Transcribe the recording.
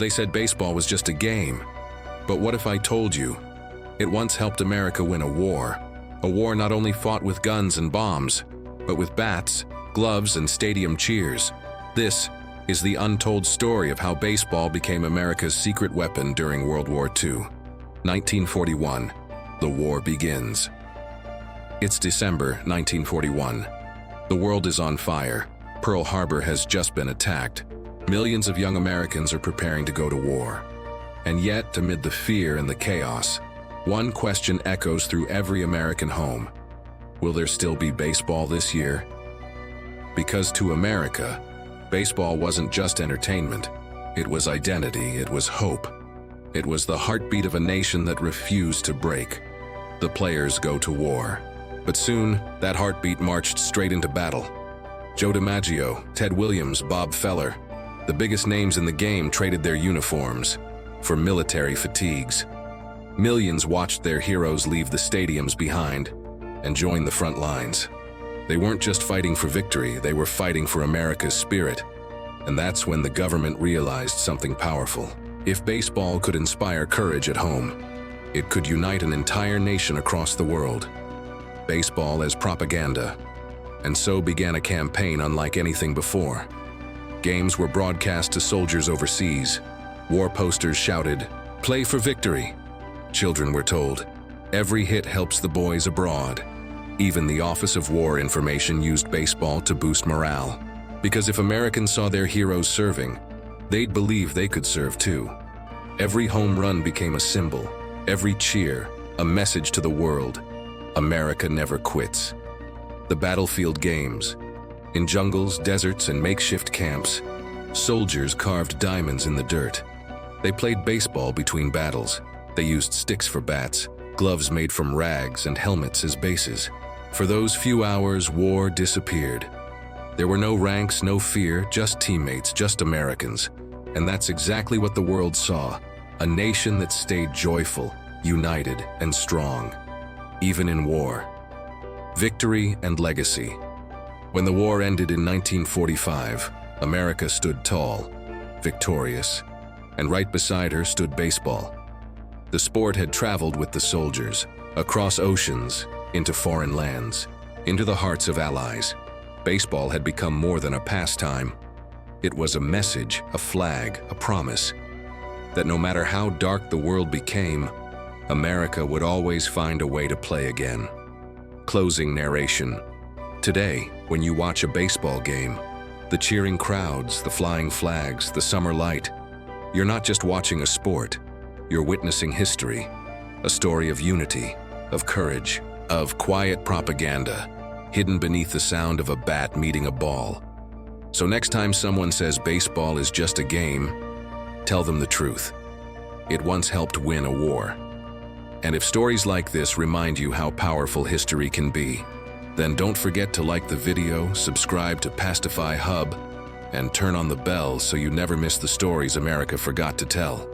They said baseball was just a game. But what if I told you it once helped America win a war? A war not only fought with guns and bombs, but with bats, gloves, and stadium cheers. This is the untold story of how baseball became America's secret weapon during World War II. 1941, the war begins. It's December 1941. The world is on fire. Pearl Harbor has just been attacked. Millions of young Americans are preparing to go to war. And yet, amid the fear and the chaos, one question echoes through every American home. Will there still be baseball this year? Because to America, baseball wasn't just entertainment. It was identity, it was hope. It was the heartbeat of a nation that refused to break. The players go to war. But soon, that heartbeat marched straight into battle. Joe DiMaggio, Ted Williams, Bob Feller, the biggest names in the game traded their uniforms for military fatigues. Millions watched their heroes leave the stadiums behind and join the front lines. They weren't just fighting for victory, they were fighting for America's spirit. And that's when the government realized something powerful. If baseball could inspire courage at home, it could unite an entire nation across the world. Baseball as propaganda. And so began a campaign unlike anything before. Games were broadcast to soldiers overseas. War posters shouted, "Play for victory." Children were told, "Every hit helps the boys abroad." Even the Office of War Information used baseball to boost morale. Because if Americans saw their heroes serving, they'd believe they could serve too. Every home run became a symbol. Every cheer, a message to the world. America never quits. The battlefield games. In jungles, deserts, and makeshift camps, soldiers carved diamonds in the dirt. They played baseball between battles. They used sticks for bats, gloves made from rags, and helmets as bases. For those few hours, war disappeared. There were no ranks, no fear, just teammates, just Americans. And that's exactly what the world saw. A nation that stayed joyful, united, and strong, even in war. Victory and legacy. When the war ended in 1945, America stood tall, victorious, and right beside her stood baseball. The sport had traveled with the soldiers, across oceans, into foreign lands, into the hearts of allies. Baseball had become more than a pastime. It was a message, a flag, a promise, that no matter how dark the world became, America would always find a way to play again. Closing narration. Today, when you watch a baseball game, the cheering crowds, the flying flags, the summer light, you're not just watching a sport, you're witnessing history, a story of unity, of courage, of quiet propaganda, hidden beneath the sound of a bat meeting a ball. So next time someone says baseball is just a game, tell them the truth. It once helped win a war. And if stories like this remind you how powerful history can be, then don't forget to like the video, subscribe to Pastify Hub, and turn on the bell so you never miss the stories America forgot to tell.